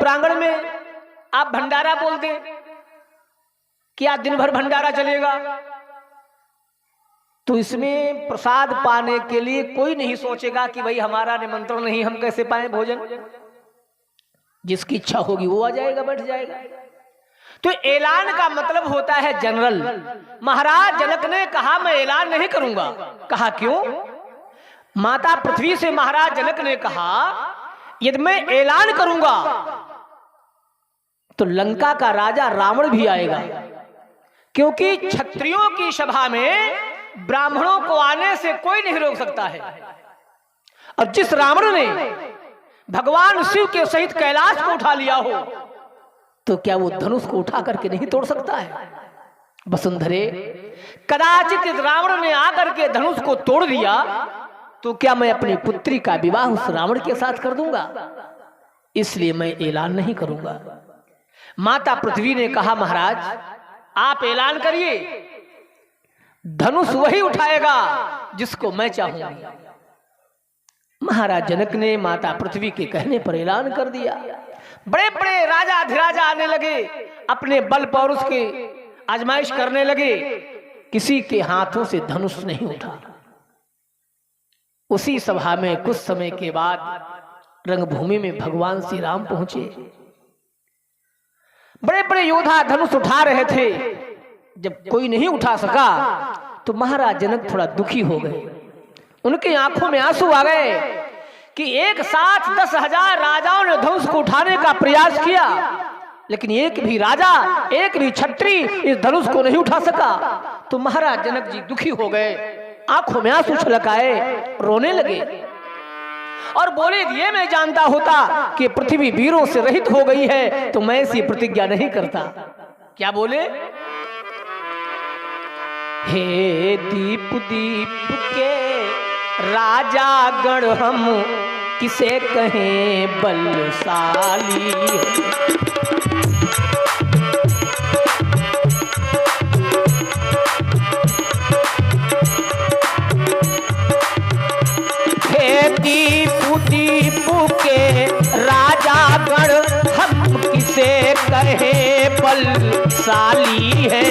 प्रांगण में आप भंडारा बोल दें, क्या दिन भर भंडारा चलेगा? तो इसमें प्रसाद पाने के लिए कोई नहीं सोचेगा कि भाई हमारा निमंत्रण नहीं, हम कैसे पाएं भोजन। जिसकी इच्छा होगी वो आ जाएगा, बैठ जाएगा। तो ऐलान का मतलब होता है जनरल। महाराज जनक ने कहा मैं ऐलान नहीं करूंगा। कहा क्यों? माता पृथ्वी से महाराज जनक ने कहा यदि मैं ऐलान करूंगा तो लंका का राजा रावण भी आएगा, क्योंकि क्षत्रियों की सभा में ब्राह्मणों को आने से कोई नहीं रोक सकता है। और जिस रावण ने भगवान शिव के सहित कैलाश को उठा लिया हो, तो क्या वो धनुष को उठा करके नहीं तोड़ सकता है? वसुंधरे, कदाचित रावण ने आकर के धनुष को तोड़ दिया तो क्या मैं अपनी पुत्री का विवाह उस रावण के साथ कर दूंगा? इसलिए मैं ऐलान नहीं करूंगा। माता पृथ्वी ने कहा महाराज आप ऐलान करिए, धनुष वही उठाएगा जिसको मैं चाहूंगी। महाराज जनक ने माता पृथ्वी के कहने पर ऐलान कर दिया। बड़े बड़े राजा अधिराजा आने लगे, अपने बल पौरुष के आजमाइश करने लगे, किसी के हाथों से धनुष नहीं उठा। उसी सभा में कुछ समय के बाद रंगभूमि में भगवान श्री राम पहुंचे। बड़े बड़े योद्धा धनुष उठा रहे थे। जब कोई नहीं उठा सका तो महाराज जनक थोड़ा दुखी हो गए। उनकी आंखों में आंसू आ गए कि एक साथ 10,000 राजाओं ने धनुष को उठाने का प्रयास किया, लेकिन एक भी राजा, एक भी क्षत्रिय इस धनुष को नहीं उठा सका। तो महाराज जनक जी दुखी हो गए, आंखों में आंसू छलक आए, रोने लगे और बोले ये मैं जानता होता कि पृथ्वी वीरों से रहित हो गई है तो मैं ऐसी प्रतिज्ञा नहीं करता। क्या बोले? हे दीप दीप के राजा गण हम किसे कहें बलशाली। हे दीप दीप के राजा गण हम किसे कहें बलशाली है।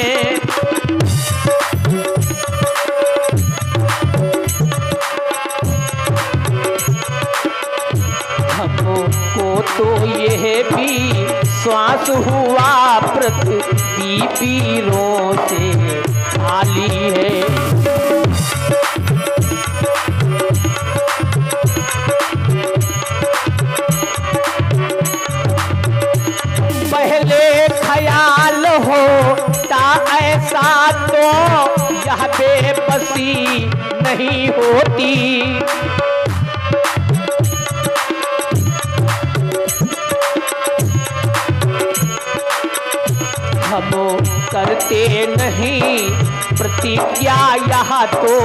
हमको तो यह भी श्वास हुआ पृथ्वी वीरों से खाली है। पहले ख्याल होता ऐसा तो यह बेबसी नहीं होती। हम करते नहीं प्रतिज्ञा यहाँ तो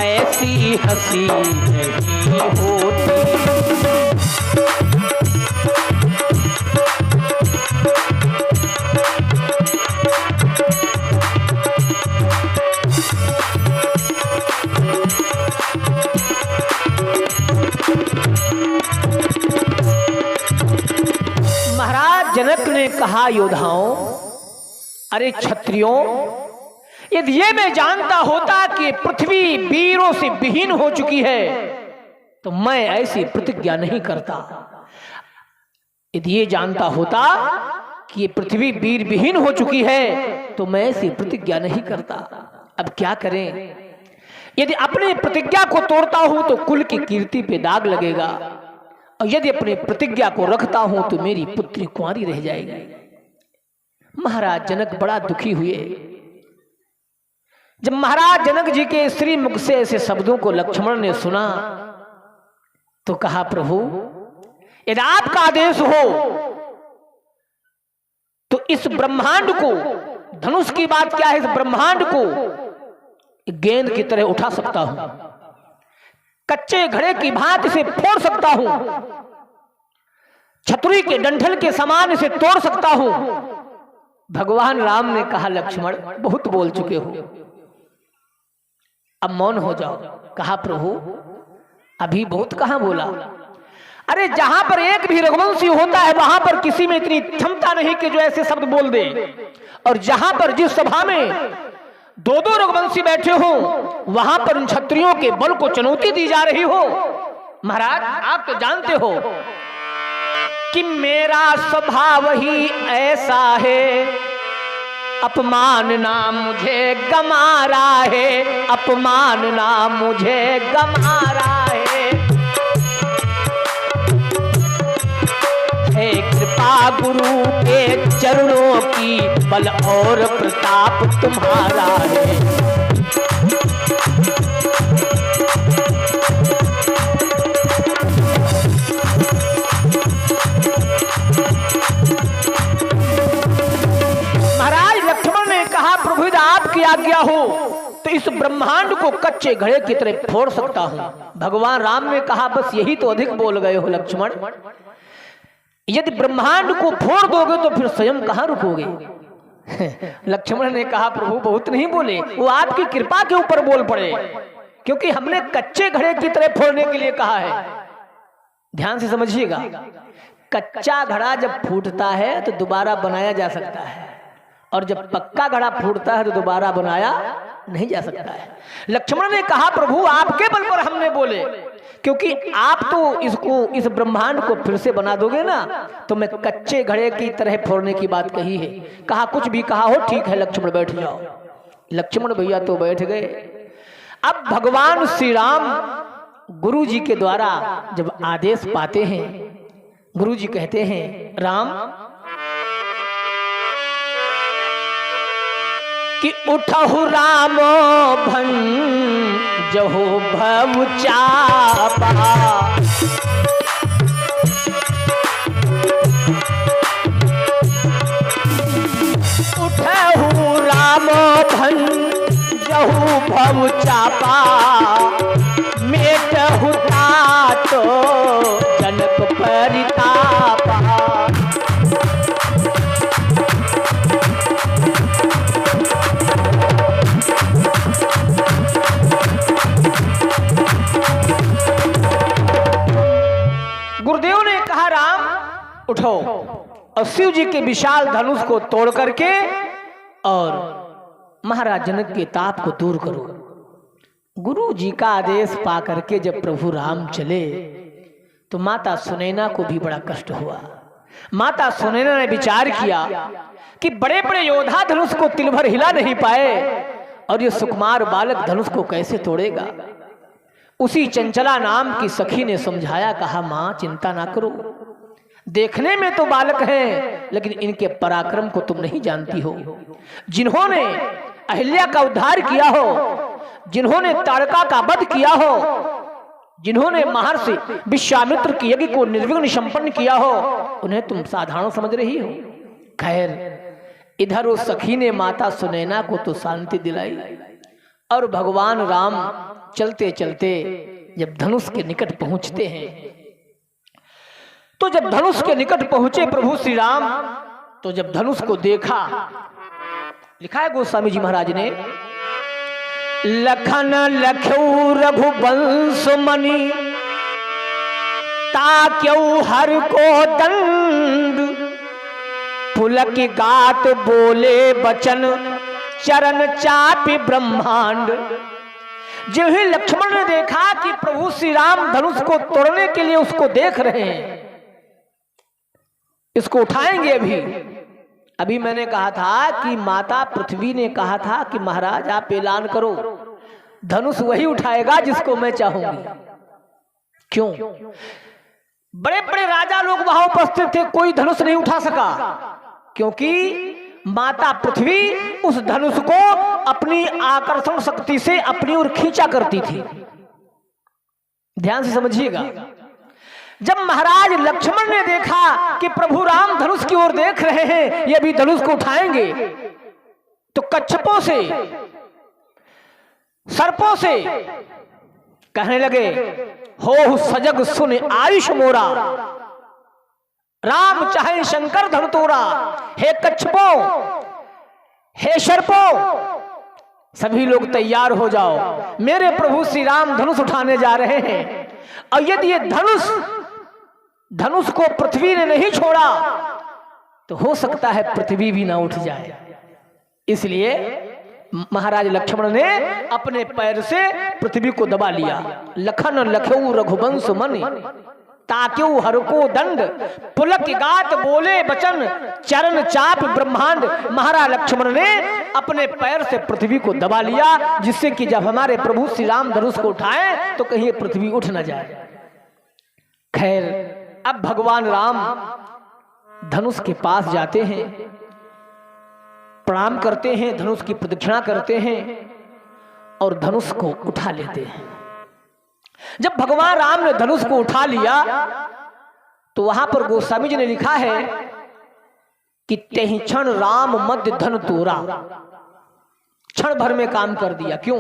ऐसी हंसी नहीं होती। महाराज जनक ने कहा योद्धाओं, अरे क्षत्रियों, यदि ये मैं जानता होता कि पृथ्वी वीरों से विहीन हो चुकी है तो मैं ऐसी प्रतिज्ञा नहीं करता। यदि ये जानता होता कि ये पृथ्वी वीर विहीन हो चुकी है तो मैं ऐसी प्रतिज्ञा नहीं करता। अब क्या करें? यदि अपनी प्रतिज्ञा को तोड़ता हूं तो कुल की कीर्ति पे दाग लगेगा, और यदि अपनी प्रतिज्ञा को रखता हूं तो मेरी पुत्री कुंवारी रह जाएगी। महाराज जनक बड़ा दुखी हुए। जब महाराज जनक जी के श्री मुख से ऐसे शब्दों को लक्ष्मण ने सुना तो कहा प्रभु यदि आपका आदेश हो तो इस ब्रह्मांड को, धनुष की बात क्या है, इस ब्रह्मांड को गेंद की तरह उठा सकता हूं, कच्चे घड़े की भांति से फोड़ सकता हूं, छतरी के डंठल के समान इसे तोड़ सकता हूं। भगवान राम ने कहा लक्ष्मण बहुत बोल चुके हो, अब मौन हो जाओ। कहा प्रभु अभी बहुत कहां बोला, अरे जहां पर एक भी रघुवंशी होता है वहां पर किसी में इतनी क्षमता नहीं कि जो ऐसे शब्द बोल दे। और जहां पर जिस सभा में दो दो रघुवंशी बैठे हो वहां पर उन क्षत्रियों के बल को चुनौती दी जा रही हो। महाराज आप तो जानते हो कि मेरा स्वभाव ही ऐसा है, अपमान ना मुझे गमारा है, अपमान ना मुझे गमारा है। हे कृपा गुरु के चरणों की, बल और प्रताप तुम्हारा है। महाराज लक्ष्मण ने कहा प्रभु यदि आपकी आज्ञा हो तो इस ब्रह्मांड को कच्चे घड़े की तरह फोड़ सकता हूं। भगवान राम ने कहा बस यही तो अधिक बोल गए हो लक्ष्मण, यदि ब्रह्मांड को फोड़ दोगे तो फिर स्वयं कहां रुकोगे। लक्ष्मण ने कहा प्रभु बहुत नहीं बोले, वो आपकी कृपा के ऊपर बोल पड़े, क्योंकि हमने कच्चे घड़े की तरह फोड़ने के लिए कहा है। ध्यान से समझिएगा, कच्चा घड़ा जब फूटता है तो दोबारा बनाया जा सकता है, और जब पक्का घड़ा फूटता है तो दोबारा बनाया नहीं जा सकता है। लक्ष्मण ने कहा प्रभु आपके बल पर हमने बोले, क्योंकि आप तो इस ब्रह्मांड को फिर से बना दोगे ना, तो मैं कच्चे घड़े की तरह फोड़ने की बात कही है। कहा कुछ भी कहा हो ठीक है लक्ष्मण बैठ जाओ। लक्ष्मण भैया तो बैठ गए। अब भगवान श्री राम गुरु जी के द्वारा जब आदेश पाते हैं, गुरु जी कहते हैं राम कि उठहु राम भंजहु भव चापा, उठहु राम भंजहु भव चापा, मेटहु तात जनक परितापा। गुरुदेव ने कहा राम उठो और शिव जी के विशाल धनुष को तोड़ करके और महाराज जनक के ताप को दूर करो। गुरु जी का आदेश पा करके जब प्रभु राम चले तो माता सुनैना को भी बड़ा कष्ट हुआ। माता सुनैना ने विचार किया कि बड़े बड़े योद्धा धनुष को तिल भर हिला नहीं पाए और ये सुकुमार बालक धनुष को कैसे तोड़ेगा। उसी चंचला नाम की सखी ने समझाया, कहा मां चिंता ना करो, देखने में तो बालक हैं लेकिन इनके पराक्रम को तुम नहीं जानती हो। जिन्होंने अहिल्या का उद्धार किया हो, जिन्होंने ताड़का का वध किया हो, जिन्होंने महर्षि विश्वामित्र के यज्ञ को निर्विघ्न संपन्न किया हो, उन्हें तुम साधारण समझ रही हो। खैर इधर उस सखी ने माता सुनैना को तो शांति दिलाई और भगवान राम चलते चलते जब धनुष के निकट पहुंचते हैं, तो जब धनुष के निकट पहुंचे प्रभु श्री राम, तो जब धनुष को देखा, लिखा है गोस्वामी जी महाराज ने, लखन लख्यौ रघुवंश मणि ताक्यौ हर को दंड, पुलक गात बोले बचन चरण चापि ब्रह्मांड। जब ही लक्ष्मण ने देखा कि प्रभु श्री राम धनुष को तोड़ने के लिए उसको देख रहे हैं, इसको उठाएंगे अभी मैंने कहा था कि माता पृथ्वी ने कहा था कि महाराज आप ऐलान करो, धनुष वही उठाएगा जिसको मैं चाहूंगी। क्यों? बड़े बड़े राजा लोग वहां उपस्थित थे, कोई धनुष नहीं उठा सका, क्योंकि माता पृथ्वी उस धनुष को अपनी आकर्षण शक्ति से अपनी ओर खींचा करती थी। ध्यान से समझिएगा। जब महाराज लक्ष्मण ने देखा कि प्रभु राम धनुष की ओर देख रहे हैं, ये भी धनुष को उठाएंगे, तो कच्छपों से सर्पों से कहने लगे, हो सजग सुन आयुष मोरा, राम चाहे शंकर धन तोरा। हे कच्छपों, हे सर्पों, सभी लोग तैयार हो जाओ, मेरे प्रभु श्री राम धनुष उठाने जा रहे हैं। और यदि ये धनुष धनुष को पृथ्वी ने नहीं छोड़ा तो हो सकता है पृथ्वी भी ना उठ जाए। इसलिए महाराज लक्ष्मण ने अपने पैर से पृथ्वी को दबा लिया। लखन लखऊ रघुवंश मन ताक्यू हर को दंड पुलक गात बोले बचन चरण चाप ब्रह्मांड। महाराज लक्ष्मण ने अपने पैर से पृथ्वी को दबा लिया, जिससे कि जब हमारे प्रभु श्री राम धनुष को उठाएं तो कहीं पृथ्वी उठ न जाए। खैर, अब भगवान राम धनुष के पास जाते हैं, प्रणाम करते हैं, धनुष की प्रदक्षिणा करते हैं और धनुष को उठा लेते हैं। जब भगवान राम ने धनुष को उठा लिया तो वहां पर गोस्वामी जी ने लिखा है कि तेहि क्षण राम मध्य धन तोरा, क्षण भर में काम कर दिया। क्यों?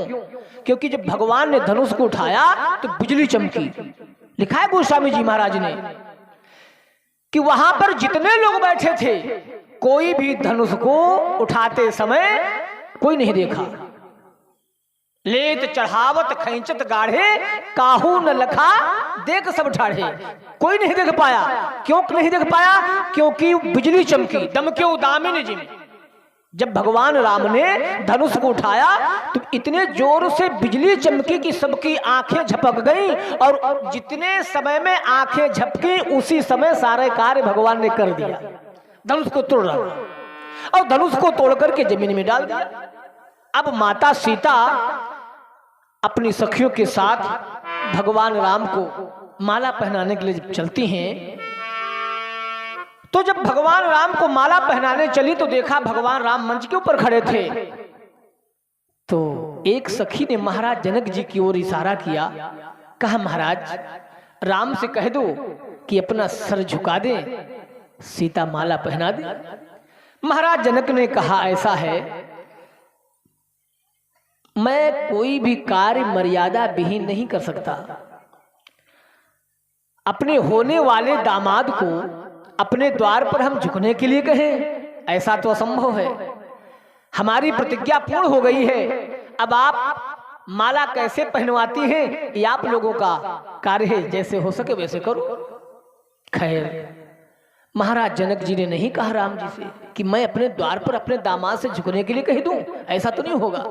क्योंकि जब भगवान ने धनुष को उठाया तो बिजली चमकी। लिखा है गोस्वामी जी महाराज ने कि वहां पर जितने लोग बैठे थे कोई भी धनुष को उठाते समय कोई नहीं देखा। लेत चढ़ावत खैंचत गाढ़े काहू न लखा देख सब ठाढ़े, कोई नहीं देख पाया। क्यों नहीं देख पाया? क्योंकि बिजली चमकी। दमक्यो दामिनी जिम। जब भगवान राम ने धनुष को उठाया तो इतने जोर से बिजली चमकी कि सबकी आंखें झपक गईं, और जितने समय में आंखें झपकी उसी समय सारे कार्य भगवान ने कर दिया। धनुष को तोड़ रहा और धनुष को तोड़ करके जमीन में डाल दिया। अब माता सीता अपनी सखियों के साथ भगवान राम को माला पहनाने के लिए चलती हैं। तो जब भगवान राम को माला पहनाने चली तो देखा भगवान राम मंच के ऊपर खड़े थे। तो एक सखी ने महाराज जनक जी की ओर इशारा किया, कहा महाराज राम से कह दो कि अपना सर झुका दे, सीता माला पहना दे। महाराज जनक ने कहा ऐसा है, मैं कोई भी कार्य मर्यादा विहीन नहीं कर सकता। अपने होने वाले दामाद को अपने द्वार पर हम झुकने के लिए कहें, ऐसा तो असंभव है। हमारी प्रतिज्ञा पूर्ण हो गई है, अब आप माला कैसे पहनवाती हैं ये आप लोगों का कार्य है, जैसे हो सके वैसे करो। खैर, महाराज जनक जी ने नहीं कहा राम जी से कि मैं अपने द्वार पर अपने दामाद से झुकने के लिए कह दूं, ऐसा तो नहीं होगा।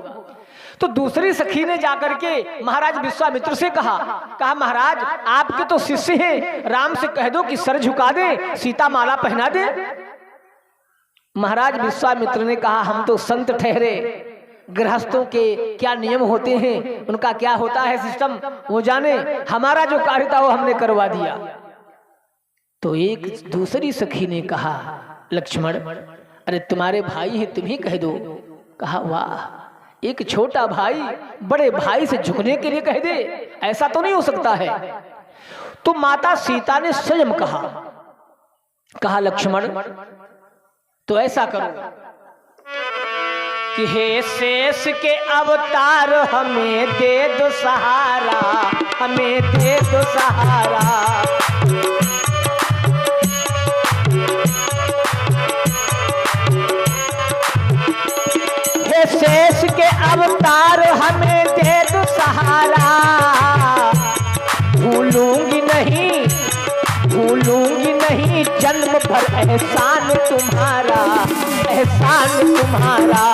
तो दूसरी सखी ने जाकर के महाराज विश्वामित्र से कहा महाराज आपके तो शिष्य हैं, राम से कह दो कि सर झुका दे, सीता माला पहना दे। महाराज विश्वामित्र ने कहा हम तो संत ठहरे, गृहस्थों के क्या नियम होते हैं, उनका क्या होता है सिस्टम, वो जाने, हमारा जो कार्य था वो हमने करवा दिया। तो एक दूसरी सखी ने कहा लक्ष्मण अरे तुम्हारे भाई हैं, तुम ही कह दो। कहा वाह, एक छोटा भाई बड़े भाई से झुकने के लिए कह दे, ऐसा तो नहीं हो सकता है। तो माता सीता ने स्वयं कहा लक्ष्मण तो ऐसा करो कि हे शेष के अवतार हमें दे दो सहारा, हमें दे दो सहारा। शेष के अवतार हमें दे दो सहारा, भूलूंगी नहीं जन्म भर एहसान तुम्हारा, एहसान तुम्हारा।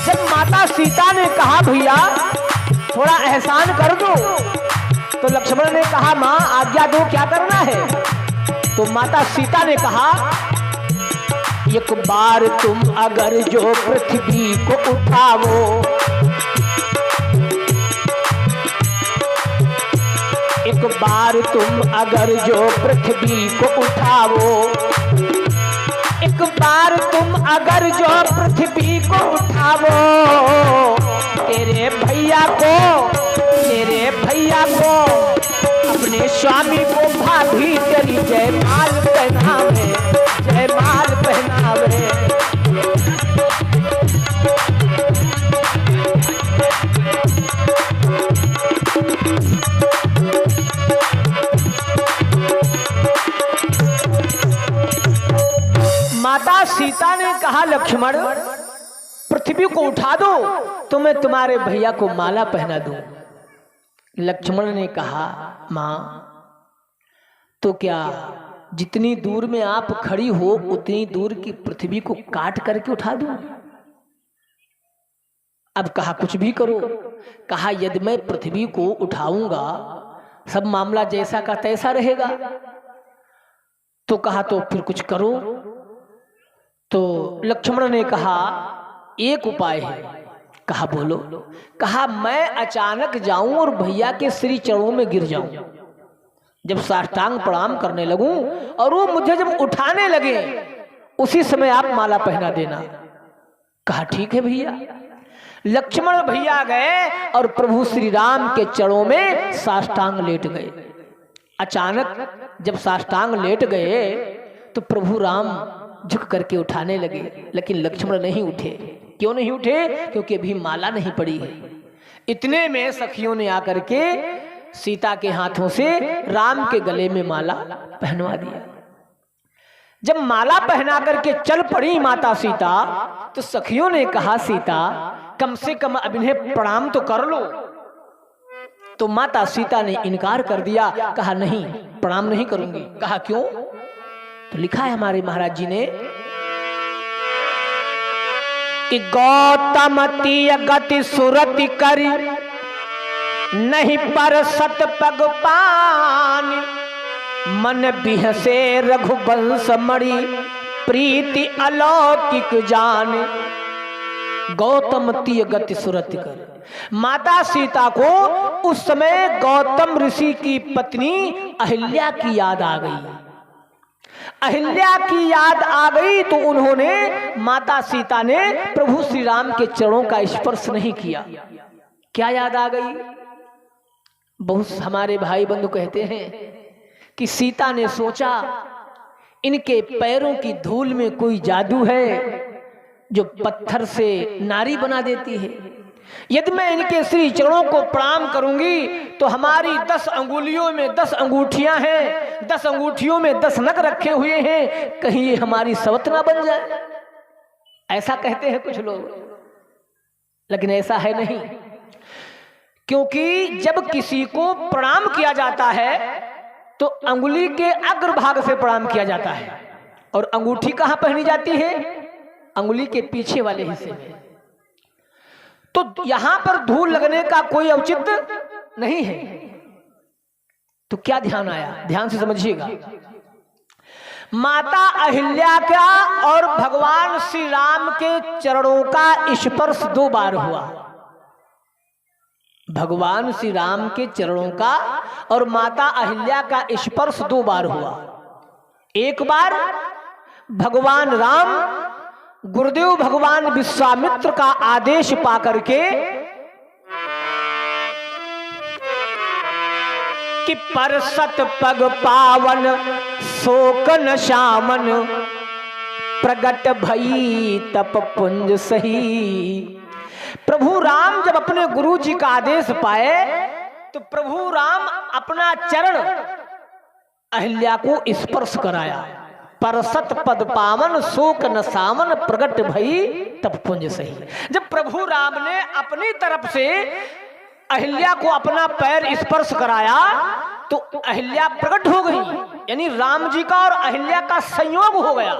जब माता सीता ने कहा भैया थोड़ा एहसान कर दो, तो लक्ष्मण ने कहा मां आज्ञा दो, क्या करना है। तो माता सीता ने कहा एक बार तुम अगर जो पृथ्वी को उठाओ, एक बार तुम अगर जो पृथ्वी को उठाओ, एक बार तुम अगर जो पृथ्वी को उठाओ, तेरे भैया को अपने स्वामी को भाभी तेरी जयमाल पहनावे, जयमाल पहनावे। माता सीता ने कहा लक्ष्मण पृथ्वी को उठा दो तो मैं तुम्हारे भैया को माला पहना दूं। लक्ष्मण ने कहा, मां तो क्या जितनी दूर में आप खड़ी हो उतनी दूर की पृथ्वी को काट करके उठा दूं? अब कहा कुछ भी करो। कहा यदि मैं पृथ्वी को उठाऊंगा सब मामला जैसा का तैसा रहेगा। तो कहा तो फिर कुछ करो। तो लक्ष्मण ने कहा एक उपाय है। कहा बोलो। कहा मैं अचानक जाऊं और भैया के श्री चरणों में गिर जाऊं। जब साष्टांग प्रणाम करने लगूं और वो मुझे जब उठाने लगे उसी समय आप माला पहना देना। कहा ठीक है भैया। लक्ष्मण भैया गए और प्रभु श्री राम के चरणों में साष्टांग लेट गए। अचानक जब साष्टांग लेट गए तो प्रभु राम झुक करके उठाने लगे, लेकिन लक्ष्मण नहीं उठे। क्यों नहीं उठे? क्योंकि अभी माला नहीं पड़ी है। इतने में सखियों ने आकर के सीता के हाथों से राम के गले में माला पहनवा दिया। जब माला पहना करके चल पड़ी माता सीता तो सखियों ने कहा, सीता कम से कम अब इन्हें प्रणाम तो कर लो। तो माता सीता ने इनकार कर दिया। कहा नहीं, प्रणाम नहीं करूंगी। कहा क्यों? तो लिखा है हमारे महाराज जी ने कि गौतम तीय गति सुरति करी नहीं पर सत पग पानी मन बिहसे रघुवंश मणि प्रीति अलौकिक जाने। गौतम तीय गति सुरति कर। माता सीता को उस समय गौतम ऋषि की पत्नी अहिल्या की याद आ गई। अहिल्या की याद आ गई तो उन्होंने, माता सीता ने प्रभु श्री राम के चरणों का स्पर्श नहीं किया। क्या याद आ गई? बहुत हमारे भाई बंधु कहते हैं कि सीता ने सोचा इनके पैरों की धूल में कोई जादू है जो पत्थर से नारी बना देती है। यदि मैं इनके श्री चरणों को प्रणाम करूंगी तो हमारी 10 अंगुलियों में 10 अंगूठियां हैं, 10 अंगूठियों में 10 नग रखे हुए हैं, कहीं ये हमारी सवत ना बन जाए। ऐसा कहते हैं कुछ लोग, लेकिन ऐसा है नहीं। क्योंकि जब किसी को प्रणाम किया जाता है तो अंगुली के अग्रभाग से प्रणाम किया जाता है और अंगूठी कहां पहनी जाती है? अंगुली के पीछे वाले हिस्से में। तो यहां पर धूल लगने का कोई औचित्य नहीं है। तो क्या ध्यान आया? ध्यान से समझिएगा। माता अहिल्या का और भगवान श्री राम के चरणों का स्पर्श 2 बार हुआ। भगवान श्री राम के चरणों का और माता अहिल्या का स्पर्श 2 बार हुआ। एक बार भगवान राम गुरुदेव भगवान विश्वामित्र का आदेश पाकर के कि परसत पग पावन शोक न शामन प्रगट भई तप पुंज सही। प्रभु राम जब अपने गुरु जी का आदेश पाए तो प्रभु राम अपना चरण अहिल्या को स्पर्श कराया। परसत पद पावन शोक न सामन प्रगट भई तप पुंज सही। जब प्रभु राम ने अपनी तरफ से अहिल्या को अपना पैर स्पर्श कराया तो अहिल्या प्रकट हो गई, यानी राम जी का और अहिल्या का संयोग हो गया।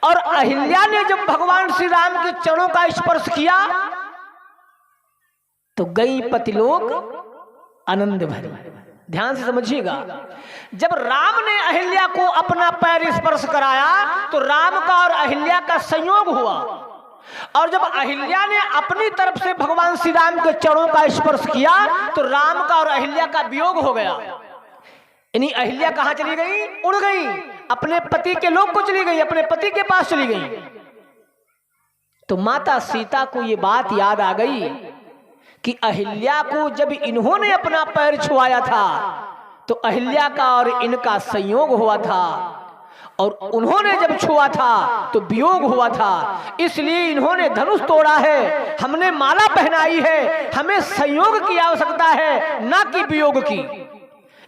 और अहिल्या ने जब भगवान श्री राम के चरणों का स्पर्श किया तो गई पतिलोक आनंद भरी। ध्यान से समझिएगा। जब राम ने अहिल्या को अपना पैर स्पर्श कराया तो राम का और अहिल्या का संयोग हुआ, और जब अहिल्या ने अपनी तरफ से भगवान श्री राम के चरणों का स्पर्श किया तो राम का और अहिल्या का वियोग हो गया। यानी अहिल्या कहां चली गई? उड़ गई, अपने पति के लोक को चली गई, अपने पति के पास चली गई। तो माता सीता को ये बात याद आ गई कि अहिल्या को जब इन्होंने अपना पैर छुआया था तो अहिल्या का और इनका संयोग हुआ था, और उन्होंने जब छुआ था तो वियोग हुआ था। इसलिए इन्होंने धनुष तोड़ा है, हमने माला पहनाई है, हमें संयोग की आवश्यकता है ना कि वियोग की।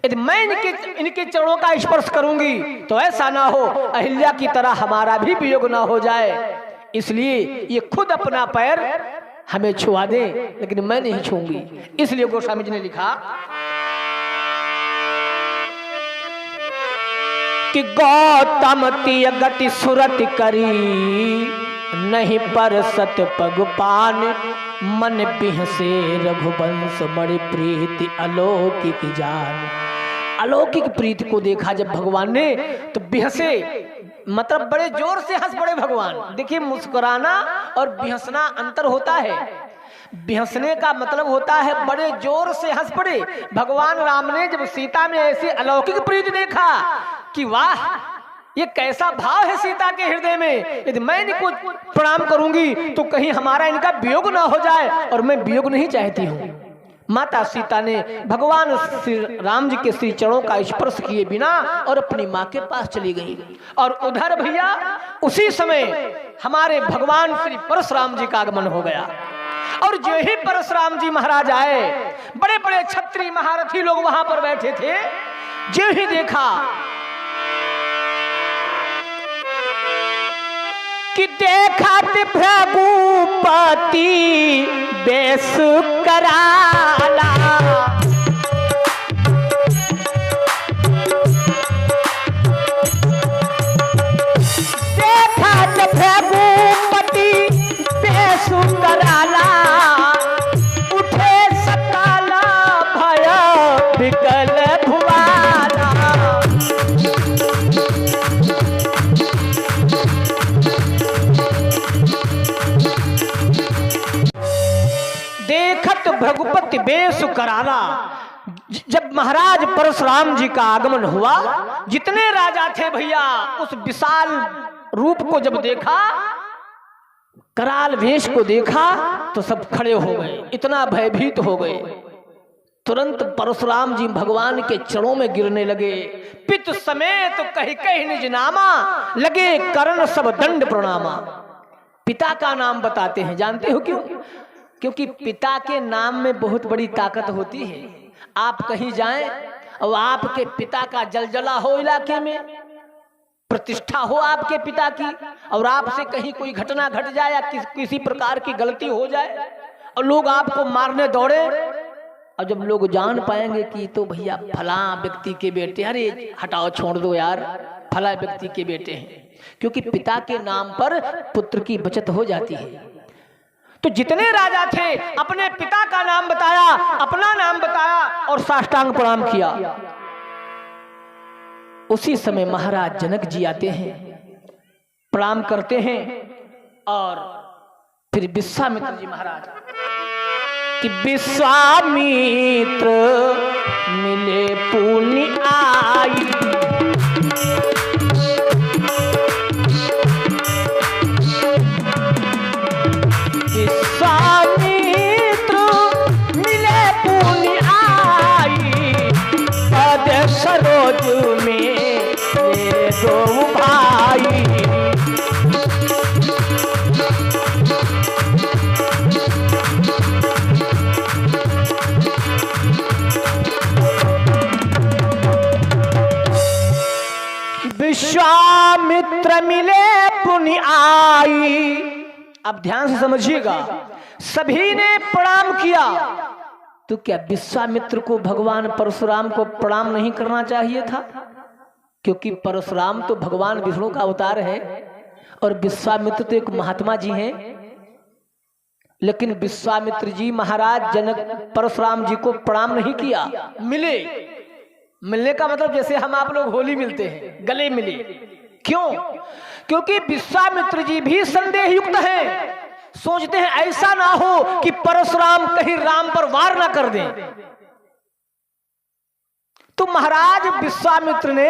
यदि मैं इनके चरणों का स्पर्श करूंगी तो ऐसा ना हो अहिल्या की तरह हमारा भी वियोग ना हो जाए। इसलिए ये खुद अपना पैर हमें छुआ दे, लेकिन मैं नहीं छूंगी। इसलिए गोस्वामी जी ने लिखा कि गौतम तिय गति सुरति करी, नहीं पर सत पग पान, मन बिहसे रघुवंश बड़ी प्रीति अलौकिक जान। अलौकिक प्रीति को देखा जब भगवान ने तो बिहसे, मतलब बड़े जोर से हंस पड़े भगवान। देखिए, मुस्कुराना और बिहसना अंतर होता है। बिहसने का मतलब होता है बड़े जोर से हंस पड़े। भगवान राम ने जब सीता में ऐसी अलौकिक प्रीति देखा कि वाह, ये कैसा भाव है सीता के हृदय में, यदि मैं इनको प्रणाम करूंगी तो कहीं हमारा इनका वियोग ना हो जाए, और मैं वियोग नहीं चाहती हूँ। माता सीता ने भगवान श्री राम जी के श्री चरणों का स्पर्श किए बिना और अपनी माँ के पास चली गई। और उधर भैया उसी समय हमारे भगवान श्री परशुराम जी का आगमन हो गया। और जो ही परशुराम जी महाराज आए, बड़े बड़े क्षत्रिय महारथी लोग वहां पर बैठे थे, जो ही देखा कि देखा भृगुपति बेस कराला, देखा भृगुपति बेस कराला, उठे सकाला भय विकल भुवाला। देखत भृगुपति बेस कराला, जब महाराज परशुराम जी का आगमन हुआ, जितने राजा थे भैया उस विशाल रूप को जब देखा, कराल वेश को देखा, तो सब खड़े हो गए, इतना भयभीत हो गए। तुरंत परशुराम जी भगवान के चरणों में गिरने लगे। पित समेत तो कही कही निज नामा, लगे करण सब दंड प्रणामा। पिता का नाम बताते हैं, जानते हो क्यों? क्योंकि पिता के नाम में बहुत बड़ी ताकत होती है। आप कहीं जाएं और आपके पिता का जलजला हो इलाके में, प्रतिष्ठा हो आपके पिता की, और आपसे कहीं कोई घटना घट जाए या किसी प्रकार की गलती हो जाए और लोग आपको मारने दौड़े, और जब लोग जान पाएंगे कि तो भैया फला व्यक्ति के बेटे, अरे हटाओ छोड़ दो यार, फला व्यक्ति के बेटे हैं, क्योंकि पिता के नाम पर पुत्र की बचत हो जाती है। तो जितने राजा थे अपने पिता का नाम बताया, अपना नाम बताया और साष्टांग प्रणाम किया। उसी समय महाराज जनक जी आते हैं, प्रणाम करते हैं, और फिर विश्वामित्र जी महाराज कि विश्वामित्र मिले पुण्य आई, विश्वामित्र मिले पुण्य आई, पद सरोज में मेरे दो भाई। विश्वामित्र मिले पुण्य आई। अब ध्यान से समझिएगा, सभी ने प्रणाम किया, तो क्या विश्वामित्र को भगवान परशुराम को प्रणाम नहीं करना चाहिए था? क्योंकि परशुराम तो भगवान विष्णु का अवतार है और विश्वामित्र तो एक महात्मा जी हैं। लेकिन विश्वामित्र जी महाराज जनक परशुराम जी को प्रणाम नहीं किया, मिले। मिलने का मतलब जैसे हम आप लोग होली मिलते हैं, गले मिले। क्यों? क्योंकि विश्वामित्र जी भी संदेह युक्त हैं, सोचते हैं ऐसा ना हो कि परशुराम कहीं राम पर वार ना कर दें। तो महाराज विश्वामित्र ने